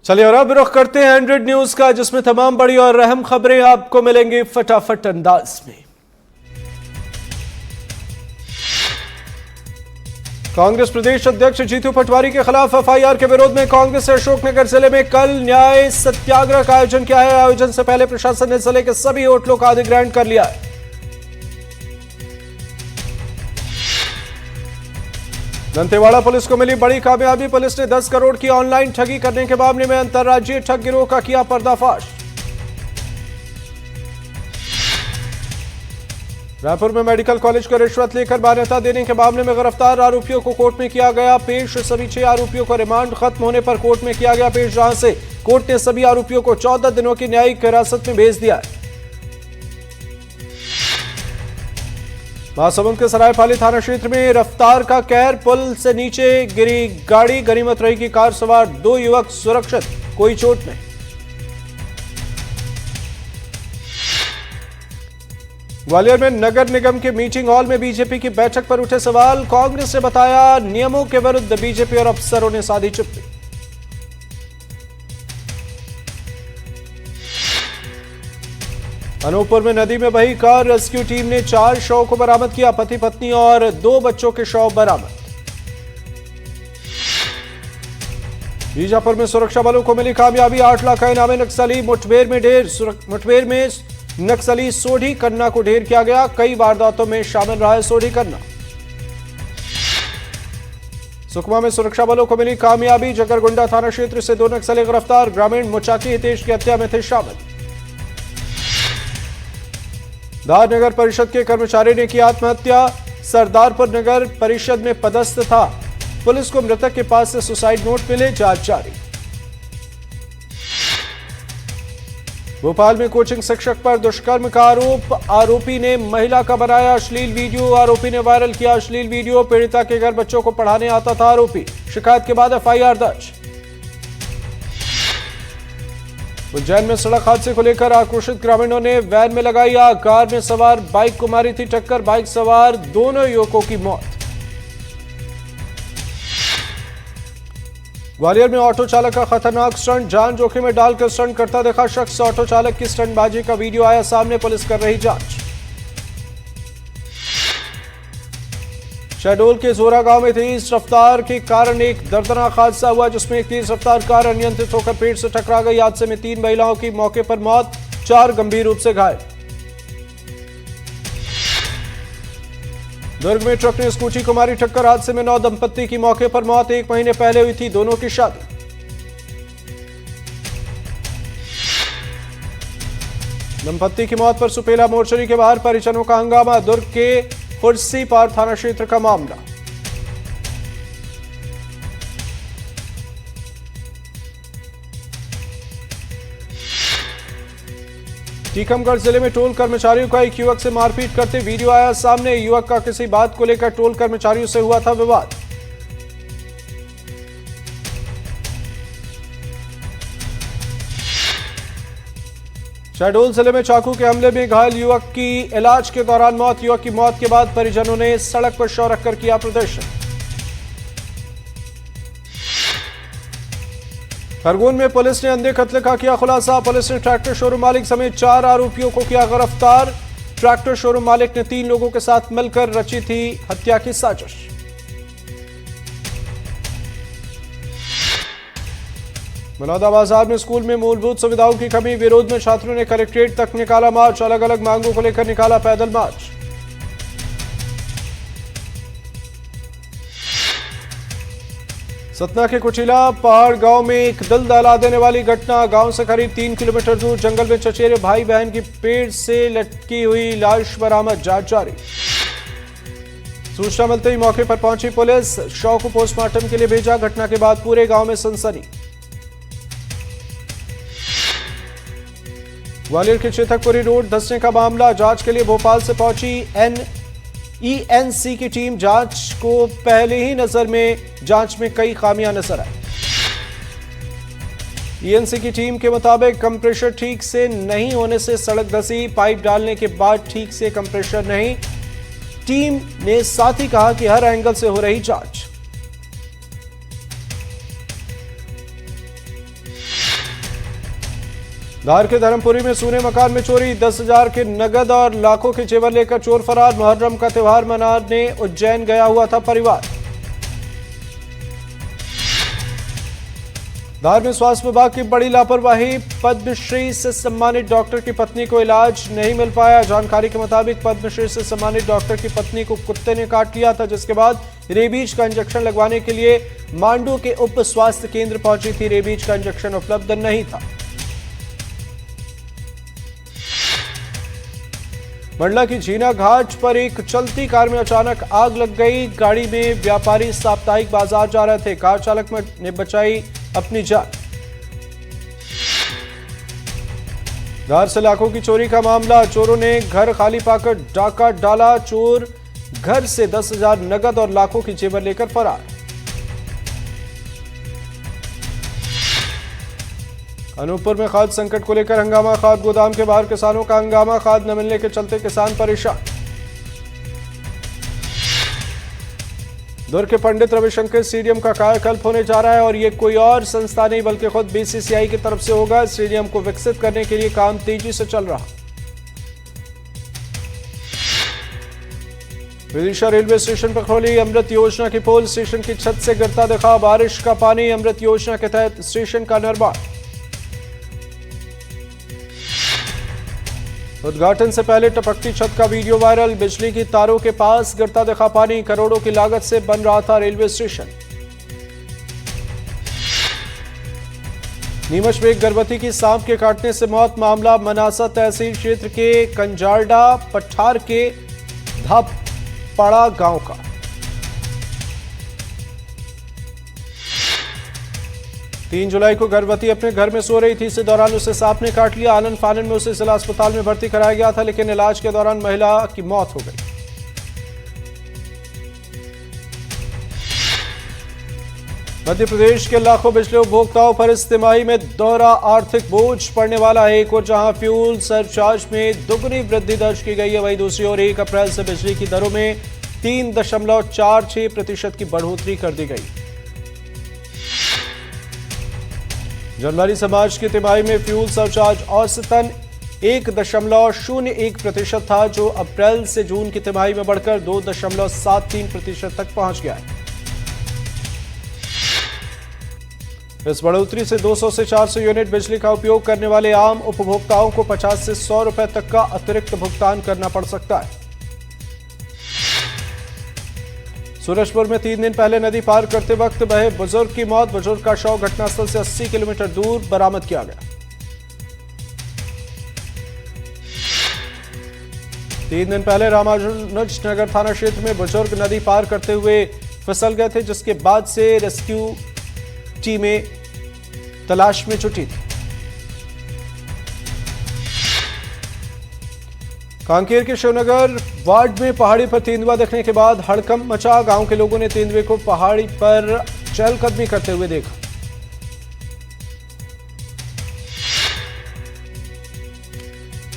चलिए और अब रुख करते हैं 100 न्यूज का, जिसमें तमाम बड़ी और अहम खबरें आपको मिलेंगी फटाफट अंदाज में। कांग्रेस प्रदेश अध्यक्ष जीतू पटवारी के खिलाफ एफआईआर के विरोध में कांग्रेस ने अशोकनगर जिले में कल न्याय सत्याग्रह का आयोजन किया है। आयोजन से पहले प्रशासन ने जिले के सभी होटलों का अधिग्रहण कर लिया है। दंतेवाड़ा पुलिस को मिली बड़ी कामयाबी। पुलिस ने 10 करोड़ की ऑनलाइन ठगी करने के मामले में अंतर्राज्यीय ठग गिरोह का किया पर्दाफाश। रायपुर में मेडिकल कॉलेज को रिश्वत लेकर मान्यता देने के मामले में गिरफ्तार आरोपियों को कोर्ट में किया गया पेश। सभी 6 आरोपियों को रिमांड खत्म होने पर कोर्ट में किया गया पेश, जहां से कोर्ट ने सभी आरोपियों को 14 दिनों की न्यायिक हिरासत में भेज दिया है। महासमुंद के सरायपाली थाना क्षेत्र में रफ्तार का कहर, पुल से नीचे गिरी गाड़ी, गनीमत रही की कार सवार 2 युवक सुरक्षित, कोई चोट नहीं। ग्वालियर में नगर निगम के मीटिंग हॉल में बीजेपी की बैठक पर उठे सवाल। कांग्रेस ने बताया नियमों के विरुद्ध बीजेपी और अफसरों ने साधी चुप्पी। अनूपपुर में नदी में बही कार, रेस्क्यू टीम ने 4 शव को बरामद किया। पति पत्नी और 2 बच्चों के शव बरामद। बीजापुर में सुरक्षा बलों को मिली कामयाबी, 8 लाख का इनामी नक्सली मुठभेड़ में नक्सली सोढ़ी कन्ना को ढेर किया गया। कई वारदातों में शामिल रहा है सोढ़ी कन्ना। सुकमा में सुरक्षा बलों को मिली कामयाबी, जगरगुंडा थाना क्षेत्र से 2 नक्सली गिरफ्तार। ग्रामीण मुचाकी हितेश की हत्या में थे शामिल। धार नगर परिषद के कर्मचारी ने की आत्महत्या। सरदारपुर नगर परिषद में पदस्थ था। पुलिस को मृतक के पास से सुसाइड नोट मिले, जांच जारी। भोपाल में कोचिंग शिक्षक पर दुष्कर्म का आरोप, आरोपी ने महिला का बनाया अश्लील वीडियो। आरोपी ने वायरल किया अश्लील वीडियो। पीड़िता के घर बच्चों को पढ़ाने आता था आरोपी। शिकायत के बाद एफआईआर दर्ज। उज्जैन में सड़क हादसे को लेकर आक्रोशित ग्रामीणों ने वैन में लगाई आग। कार में सवार बाइक को मारी थी टक्कर, बाइक सवार दोनों युवकों की मौत। ग्वालियर में ऑटो चालक का खतरनाक स्टंट, जान जोखिम में डालकर स्टंट करता देखा शख्स। ऑटो चालक की स्टंटबाजी का वीडियो आया सामने, पुलिस कर रही जांच। शहडोल के जोरा गांव में तेज रफ्तार के कारण एक दर्दनाक हादसा हुआ, जिसमें एक तेज रफ्तार कार अनियंत्रित होकर पेड़ से टकरा गई। हादसे में 3 महिलाओं की मौके पर मौत, 4 गंभीर रूप से घायल। दुर्ग में ट्रक ने स्कूटी को मारी टक्कर, हादसे में 9 दंपत्ति की मौके पर मौत। 1 महीने पहले हुई थी दोनों की शादी। दंपत्ति की मौत पर सुपेला मोर्चरी के बाहर परिजनों का हंगामा। दुर्ग के कुर्सी पार थाना क्षेत्र का मामला। टीकमगढ़ जिले में टोल कर्मचारियों का एक युवक से मारपीट करते वीडियो आया सामने। युवक का किसी बात को लेकर टोल कर्मचारियों से हुआ था विवाद। शहडोल जिले में चाकू के हमले में घायल युवक की इलाज के दौरान मौत। युवक की मौत के बाद परिजनों ने सड़क पर शव रखकर किया प्रदर्शन। खरगोन में पुलिस ने अंधे कत्ल का किया खुलासा। पुलिस ने ट्रैक्टर शोरूम मालिक समेत 4 आरोपियों को किया गिरफ्तार। ट्रैक्टर शोरूम मालिक ने 3 लोगों के साथ मिलकर रची थी हत्या की साजिश। बलौदा बाजार में स्कूल में मूलभूत सुविधाओं की कमी, विरोध में छात्रों ने कलेक्ट्रेट तक निकाला मार्च। अलग अलग मांगों को लेकर निकाला पैदल मार्च। सतना के कुचिला पहाड़ गांव में एक दिल दहला देने वाली घटना। गांव से करीब 3 किलोमीटर दूर जंगल में चचेरे भाई बहन की पेड़ से लटकी हुई लाश बरामद, जांच जारी। सूचना मिलते ही मौके पर पहुंची पुलिस, शव को पोस्टमार्टम के लिए भेजा। घटना के बाद पूरे गांव में सनसनी। ग्वालियर के चेतकपुरी रोड धंसने का मामला, जांच के लिए भोपाल से पहुंची ईएनसी की टीम। जांच को पहले ही नजर में जांच में कई खामियां नजर आई। ईएनसी की टीम के मुताबिक कंप्रेशर ठीक से नहीं होने से सड़क धंसी, पाइप डालने के बाद ठीक से कंप्रेशर नहीं। टीम ने साथ ही कहा कि हर एंगल से हो रही जांच। धार के धर्मपुरी में सूने मकान में चोरी, 10,000 के नगद और लाखों के जेवर लेकर चोर फरार। मुहर्रम का त्योहार मनाने उज्जैन गया हुआ था परिवार। धार में स्वास्थ्य विभाग की बड़ी लापरवाही, पद्मश्री से सम्मानित डॉक्टर की पत्नी को इलाज नहीं मिल पाया। जानकारी के मुताबिक पद्मश्री से सम्मानित डॉक्टर की पत्नी को कुत्ते ने काट लिया था, जिसके बाद रेबीज का इंजेक्शन लगवाने के लिए मांडू के उप स्वास्थ्य केंद्र पहुंची थी। रेबीज का इंजेक्शन उपलब्ध नहीं था। मंडला की झीना घाट पर एक चलती कार में अचानक आग लग गई। गाड़ी में व्यापारी साप्ताहिक बाजार जा रहे थे। कार चालक ने बचाई अपनी जान। धार से लाखों की चोरी का मामला, चोरों ने घर खाली पाकर डाका डाला। चोर घर से 10,000 नगद और लाखों की जेवर लेकर फरार। अनूपपुर में खाद संकट को लेकर हंगामा, खाद गोदाम के बाहर किसानों का हंगामा। खाद न मिलने के चलते किसान परेशान। दुर्ग के पंडित रविशंकर स्टेडियम का कायाकल्प होने जा रहा है और ये कोई और संस्था नहीं बल्कि खुद बीसीसीआई की तरफ से होगा। स्टेडियम को विकसित करने के लिए काम तेजी से चल रहा। विदिशा रेलवे स्टेशन पर खोली अमृत योजना की पोल, स्टेशन की छत से गिरता दिखा बारिश का पानी। अमृत योजना के तहत स्टेशन का निर्माण। उद्घाटन से पहले टपकती छत का वीडियो वायरल, बिजली की तारों के पास गिरता दिखा पानी। करोड़ों की लागत से बन रहा था रेलवे स्टेशन। नीमच में एक गर्भवती की सांप के काटने से मौत, मामला मनासा तहसील क्षेत्र के कंजारडा पठार के धापड़ा गांव का। तीन जुलाई को गर्भवती अपने घर में सो रही थी। इसी दौरान उसे सांप ने काट लिया। आनन फानन में उसे जिला अस्पताल में भर्ती कराया गया था, लेकिन इलाज के दौरान महिला की मौत हो गई। मध्य प्रदेश के लाखों बिजली उपभोक्ताओं पर इस तिमाही में दोहरा आर्थिक बोझ पड़ने वाला है। एक और जहां फ्यूल सरचार्ज में दोगुनी वृद्धि दर्ज की गई है, वहीं दूसरी ओर 1 अप्रैल से बिजली की दरों में 3.46% की बढ़ोतरी कर दी गई। जनवरी से मार्च की तिमाही में फ्यूल सरचार्ज औसतन 1.01% था, जो अप्रैल से जून की तिमाही में बढ़कर 2.73% तक पहुंच गया है। इस बढ़ोतरी से 200 से 400 यूनिट बिजली का उपयोग करने वाले आम उपभोक्ताओं को 50 से 100 रुपए तक का अतिरिक्त भुगतान करना पड़ सकता है। सूरजपुर में 3 दिन पहले नदी पार करते वक्त बहे बुजुर्ग की मौत। बुजुर्ग का शव घटनास्थल से 80 किलोमीटर दूर बरामद किया गया। 3 दिन पहले रामानुजनगर थाना क्षेत्र में बुजुर्ग नदी पार करते हुए फिसल गए थे, जिसके बाद से रेस्क्यू टीमें तलाश में जुटी थी। कांकेर के शिवनगर वार्ड में पहाड़ी पर तेंदुआ देखने के बाद हड़कंप मचा। गांव के लोगों ने तेंदुए को पहाड़ी पर चहलकदमी करते हुए देखा।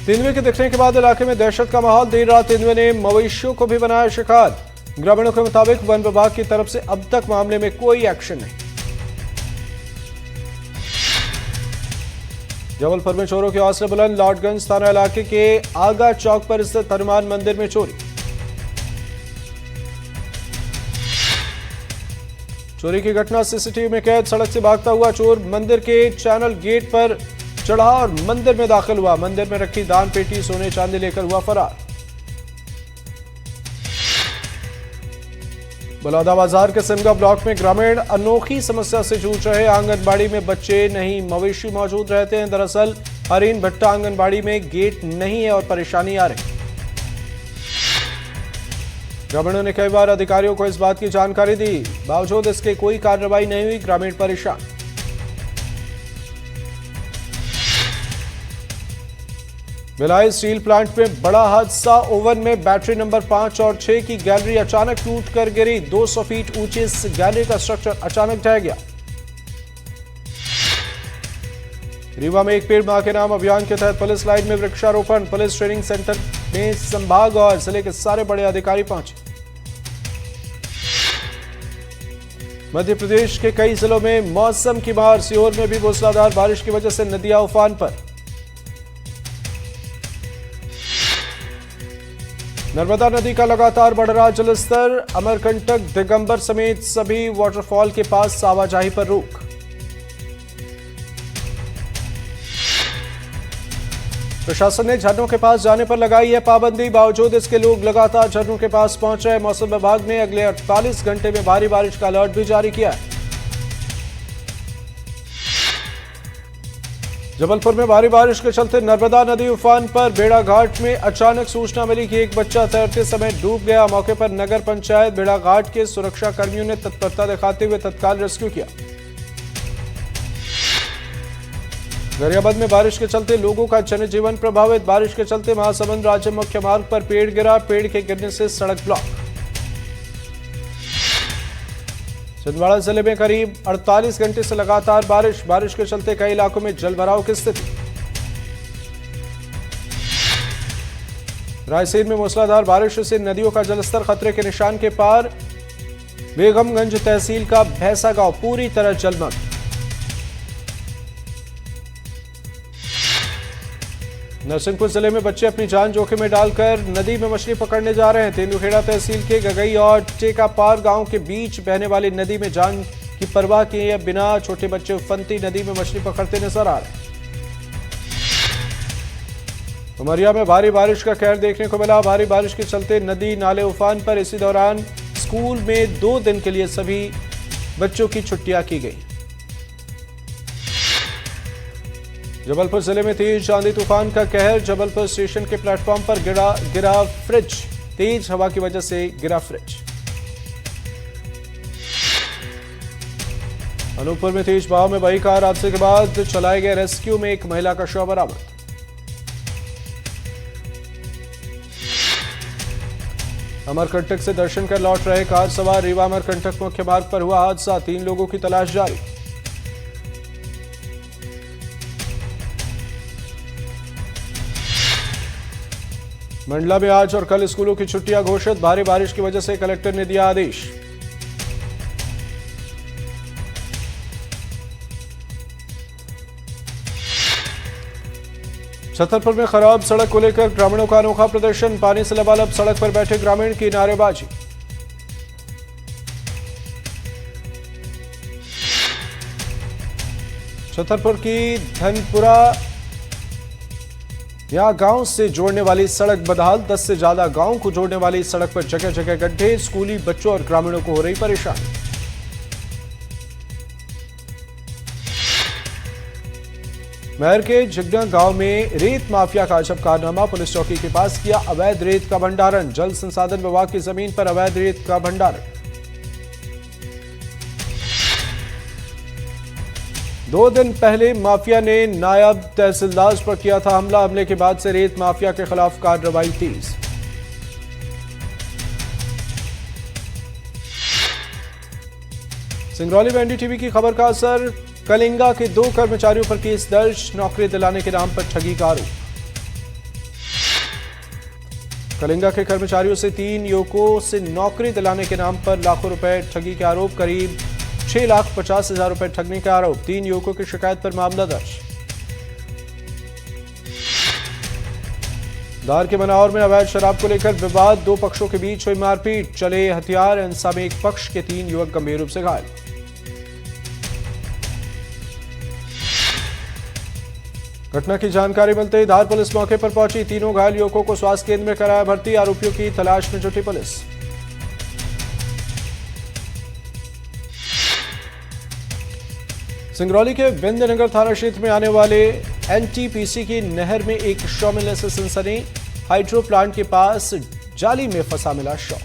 तेंदुए के दिखने के बाद इलाके में दहशत का माहौल। देर रात तेंदुए ने मवेशियों को भी बनाया शिकार। ग्रामीणों के मुताबिक वन विभाग की तरफ से अब तक मामले में कोई एक्शन नहीं। जबलपुर में चोरों के हौसले बुलंद। लॉर्डगंज थाना इलाके के आगा चौक पर स्थित हनुमान मंदिर में चोरी। चोरी की घटना सीसीटीवी में कैद। सड़क से भागता हुआ चोर मंदिर के चैनल गेट पर चढ़ा और मंदिर में दाखिल हुआ। मंदिर में रखी दान पेटी, सोने चांदी लेकर हुआ फरार। बलौदाबाजार के सिमगा ब्लॉक में ग्रामीण अनोखी समस्या से जूझ रहे। आंगनबाड़ी में बच्चे नहीं, मवेशी मौजूद रहते हैं। दरअसल हरीन भट्टा आंगनबाड़ी में गेट नहीं है और परेशानी आ रही। ग्रामीणों ने कई बार अधिकारियों को इस बात की जानकारी दी, बावजूद इसके कोई कार्रवाई नहीं हुई। ग्रामीण परेशान। भिलाई स्टील प्लांट में बड़ा हादसा। ओवन में बैटरी नंबर 5 और 6 की गैलरी अचानक टूट कर गिरी। 200 फीट ऊंचे इस गैलरी का स्ट्रक्चर अचानक ढह गया। रीवा में एक पेड़ मां के नाम अभियान के तहत पुलिस लाइन में वृक्षारोपण। पुलिस ट्रेनिंग सेंटर में संभाग और जिले के सारे बड़े अधिकारी पहुंचे। मध्य प्रदेश के कई जिलों में मौसम की मार। सीहोर में भी मूसलाधार बारिश की वजह से नदियां उफान पर। नर्मदा नदी का लगातार बढ़ रहा जलस्तर, अमरकंटक, दिगंबर समेत सभी वाटरफॉल के पास आवाजाही पर रोक। प्रशासन ने झरनों के पास जाने पर लगाई है पाबंदी, बावजूद इसके लोग लगातार झरनों के पास पहुंच रहे हैं। मौसम विभाग ने अगले 48 घंटे में भारी बारिश का अलर्ट भी जारी किया है। जबलपुर में भारी बारिश के चलते नर्मदा नदी उफान पर। बेड़ा घाट में अचानक सूचना मिली कि एक बच्चा तैरते समय डूब गया। मौके पर नगर पंचायत बेड़ा घाट के सुरक्षा कर्मियों ने तत्परता दिखाते हुए तत्काल रेस्क्यू किया। गरियाबंद में बारिश के चलते लोगों का जनजीवन प्रभावित। बारिश के चलते महासमुंद राज्य मुख्य मार्ग पर पेड़ गिरा, पेड़ के गिरने से सड़क ब्लॉक। छिंदवाड़ा जिले में करीब 48 घंटे से लगातार बारिश के चलते कई इलाकों में जलभराव की स्थिति। रायसेन में मूसलाधार बारिश से नदियों का जलस्तर खतरे के निशान के पार। बेगमगंज तहसील का भैंसा गांव पूरी तरह जलमग्न। नरसिंहपुर जिले में बच्चे अपनी जान जोखिम में डालकर नदी में मछली पकड़ने जा रहे हैं। तेंदुखेड़ा तहसील के गगई और टेकापार गांव के बीच बहने वाली नदी में जान की परवाह किए बिना छोटे बच्चे उफनती नदी में मछली पकड़ते नजर आ रहे हैं। उमरिया में भारी बारिश का कहर देखने को मिला। भारी बारिश के चलते नदी नाले उफान पर। इसी दौरान स्कूल में 2 दिन के लिए सभी बच्चों की छुट्टियां की गई। जबलपुर जिले में तेज आंधी तूफान का कहर। जबलपुर स्टेशन के प्लेटफॉर्म पर गिरा फ्रिज। तेज हवा की वजह से गिरा फ्रिज। अनूपपुर में तेज बहाव में बही कार हादसे के बाद चलाए गए रेस्क्यू में एक महिला का शव बरामद। अमरकंटक से दर्शन कर लौट रहे कार सवार रीवा अमरकंटक मुख्य मार्ग पर हुआ हादसा। 3 लोगों की तलाश जारी। मंडला में आज और कल स्कूलों की छुट्टियां घोषित। भारी बारिश की वजह से कलेक्टर ने दिया आदेश। छतरपुर में खराब सड़क को लेकर ग्रामीणों का अनोखा प्रदर्शन। पानी से लबालब सड़क पर बैठे ग्रामीण की नारेबाजी। छतरपुर की धनपुरा यहां गांव से जोड़ने वाली सड़क बदहाल। 10 से ज्यादा गांव को जोड़ने वाली सड़क पर जगह जगह गड्ढे। स्कूली बच्चों और ग्रामीणों को हो रही परेशानी। महर के जिग्ना गांव में रेत माफिया का अजब कारनामा। पुलिस चौकी के पास किया अवैध रेत का भंडारण। जल संसाधन विभाग की जमीन पर अवैध रेत का भंडारण। 2 दिन पहले माफिया ने नायब तहसीलदार पर किया था हमला। हमले के बाद से रेत माफिया के खिलाफ कार्रवाई तेज। सिंगरौली में एनडीटीवी की खबर का असर। कलिंगा के 2 कर्मचारियों पर केस दर्ज। नौकरी दिलाने के नाम पर ठगी का आरोप। कलिंगा के कर्मचारियों से 3 युवकों से नौकरी दिलाने के नाम पर लाखों रुपए ठगी के आरोप। करीब 6,50,000 रुपए ठगने का आरोप। 3 युवकों की शिकायत पर मामला दर्ज। धार के मनावर में अवैध शराब को लेकर विवाद। 2 पक्षों के बीच हुई मारपीट। चले हथियार। हिंसा में एक पक्ष के 3 युवक गंभीर रूप से घायल। घटना की जानकारी मिलते ही धार पुलिस मौके पर पहुंची। तीनों घायल युवकों को स्वास्थ्य केंद्र में कराया भर्ती। आरोपियों की तलाश में जुटी पुलिस। सिंगरौली के विंध्यनगर थाना क्षेत्र में आने वाले एनटीपीसी की नहर में एक शव मिलने से सनसनी। हाइड्रो प्लांट के पास जाली में फंसा मिला शव।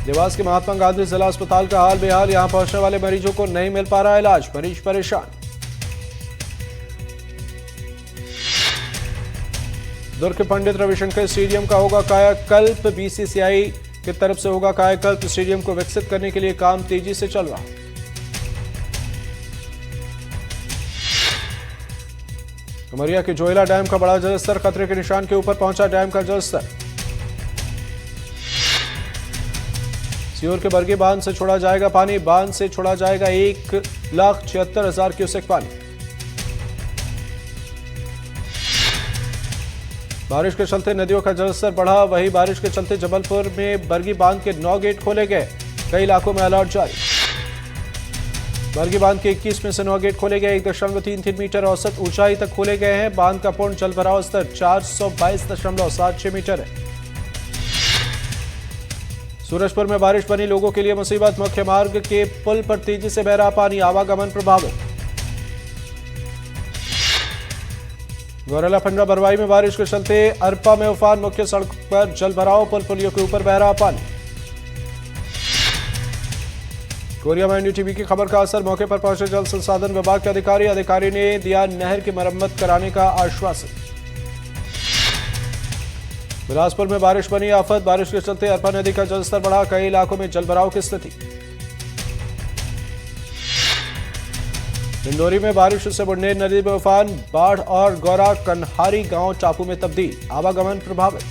देवास के महात्मा गांधी जिला अस्पताल का हाल बेहाल। यहां पहुंचने वाले मरीजों को नहीं मिल पा रहा इलाज। मरीज परेशान। दुर्ग के पंडित रविशंकर स्टेडियम का होगा कायाकल्प। बीसीसीआई की तरफ से होगा कायाकल्प। स्टेडियम को विकसित करने के लिए काम तेजी से चल रहा। उमरिया के जोयला डैम का बड़ा जलस्तर। खतरे के निशान के ऊपर पहुंचा डैम का जलस्तर। सीहोर के बरगे बांध से छोड़ा जाएगा पानी। बांध से छोड़ा जाएगा 1,76,000 क्यूसेक पानी। बारिश के चलते नदियों का जलस्तर बढ़ा। वहीं बारिश के चलते जबलपुर में बरगी बांध के 9 गेट खोले गए। कई इलाकों में अलर्ट जारी। बरगी बांध के 21 में से 9 गेट खोले गए। 1.33 मीटर औसत ऊंचाई तक खोले गए हैं। बांध का पूर्ण जल भराव स्तर 422.76 मीटर है। सूरजपुर में बारिश बनी लोगों के लिए मुसीबत। मुख्य मार्ग के पुल पर तेजी से बह रहा पानी, आवागमन प्रभावित। गौरेला पंडरा बरवाई में बारिश के चलते अरपा में उफान। मुख्य सड़क पर जल भराव, पुल पुलियों के ऊपर बह रहा पानी। कोरिया में एनडीटीवी की खबर का असर। मौके पर पहुंचे जल संसाधन विभाग के अधिकारी ने दिया नहर की मरम्मत कराने का आश्वासन। बिलासपुर में बारिश बनी आफत। बारिश के चलते अरपा नदी का जलस्तर बढ़ा। कई इलाकों में जलभराव की स्थिति। डिंडोरी में बारिश से बुढ़नेर नदी में उफान। बाढ़ और गौरा कन्हारी गांव टापू में तब्दील, आवागमन प्रभावित।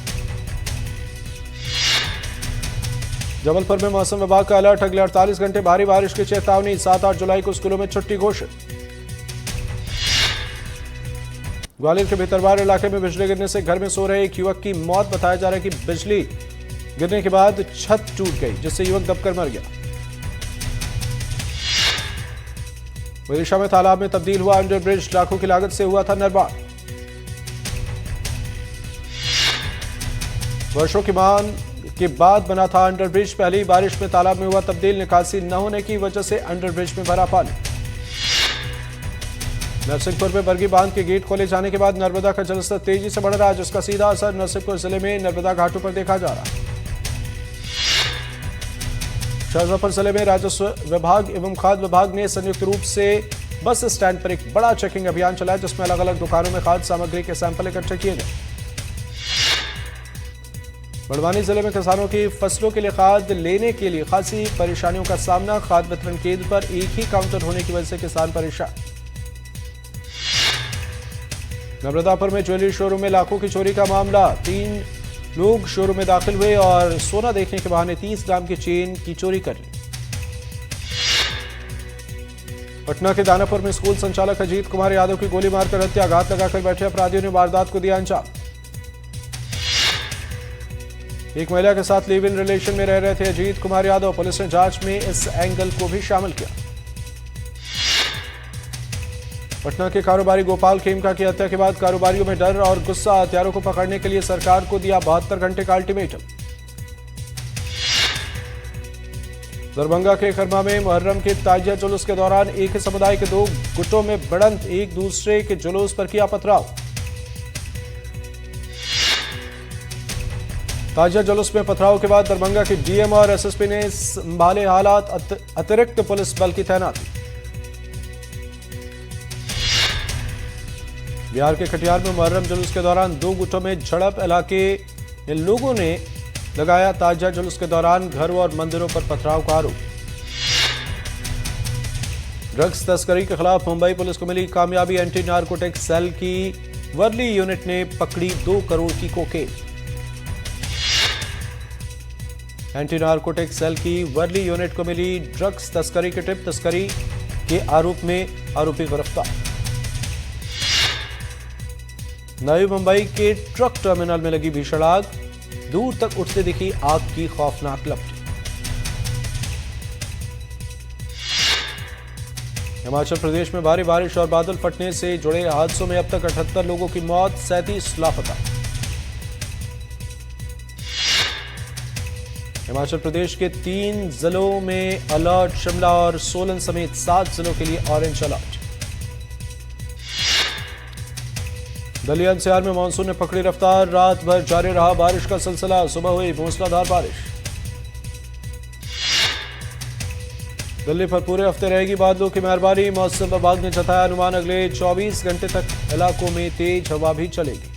जबलपुर में मौसम विभाग का अलर्ट। अगले 48 घंटे भारी बारिश की चेतावनी। 7-8 जुलाई को स्कूलों में छुट्टी घोषित। ग्वालियर के भीतरवार इलाके में बिजली गिरने से घर में सो रहे एक युवक की मौत। बताया जा रहा है कि बिजली गिरने के बाद छत टूट गई, जिससे युवक दबकर मर गया। विदिशा में तालाब में तब्दील हुआ अंडरब्रिज। लाखों की लागत से हुआ था निर्माण। वर्षों की मांग के बाद बना था अंडरब्रिज। पहली बारिश में तालाब में हुआ तब्दील। निकासी न होने की वजह से अंडरब्रिज में भरा पानी। नरसिंहपुर में बरगी बांध के गेट खोले जाने के बाद नर्मदा का जलस्तर तेजी से बढ़ रहा है, जिसका सीधा असर नरसिंहपुर जिले में नर्मदा घाटों पर देखा जा रहा है। शाहजहांपुर जिले में राजस्व विभाग एवं खाद्य विभाग ने संयुक्त रूप से बस स्टैंड पर एक बड़ा चेकिंग अभियान चलाया, जिसमें अलग अलग दुकानों में खाद्य सामग्री के सैंपल इकट्ठे किए गए। बड़वानी जिले में किसानों की फसलों के लिए खाद लेने के लिए खासी परेशानियों का सामना। खाद वितरण केंद्र पर एक ही काउंटर होने की वजह से किसान परेशान। नर्मदापुर में ज्वेलरी शोरूम में लाखों की चोरी का मामला। 3 लोग शोरूम में दाखिल हुए और सोना देखने के बहाने 30 ग्राम की चेन की चोरी कर ली। पटना के दानापुर में स्कूल संचालक अजीत कुमार यादव की गोली मारकर हत्या। घात लगाकर बैठे अपराधियों ने वारदात को दिया अंजाम। एक महिला के साथ लिव इन रिलेशन में रह रहे थे अजीत कुमार यादव। पुलिस ने जांच में इस एंगल को भी शामिल किया। पटना के कारोबारी गोपाल खेमका की हत्या के बाद कारोबारियों में डर और गुस्सा। हत्यारों को पकड़ने के लिए सरकार को दिया 72 घंटे का अल्टीमेटम। दरभंगा के खरमा में मुहर्रम के ताजिया जुलूस के दौरान एक ही समुदाय के 2 गुटों में भिड़ंत। एक दूसरे के जुलूस पर किया पथराव। ताजिया जुलूस में पथराव के बाद दरभंगा के डीएम और एसएसपी ने संभाले हालात। अतिरिक्त पुलिस बल की तैनाती। बिहार के कटिहार में मुहर्रम जुलूस के दौरान 2 गुटों में झड़प। इलाके के लोगों ने लगाया ताजिया जुलूस के दौरान घरों और मंदिरों पर पथराव का आरोप। ड्रग्स तस्करी के खिलाफ मुंबई पुलिस को मिली कामयाबी। एंटी नार्कोटिक्स सेल की वर्ली यूनिट ने पकड़ी 2 करोड़ की कोकेन। एंटी नार्कोटिक्स सेल की वर्ली यूनिट को मिली ड्रग्स तस्करी की टिप। तस्करी के आरोप में आरोपी गिरफ्तार। नई मुंबई के ट्रक टर्मिनल में लगी भीषण आग। दूर तक उठते दिखी आग की खौफनाक लपटें। हिमाचल प्रदेश में भारी बारिश और बादल फटने से जुड़े हादसों में अब तक 78 लोगों की मौत, 37 लापता। हिमाचल प्रदेश के 3 जिलों में अलर्ट। शिमला और सोलन समेत 7 जिलों के लिए ऑरेंज अलर्ट। दिल्ली एनसीआर में मानसून ने पकड़ी रफ्तार। रात भर जारी रहा बारिश का सिलसिला। सुबह हुई मूसलाधार बारिश। दिल्ली पर पूरे हफ्ते रहेगी बादलों की मेहरबानी। मौसम विभाग ने जताया अनुमान। अगले 24 घंटे तक इलाकों में तेज हवा भी चलेगी।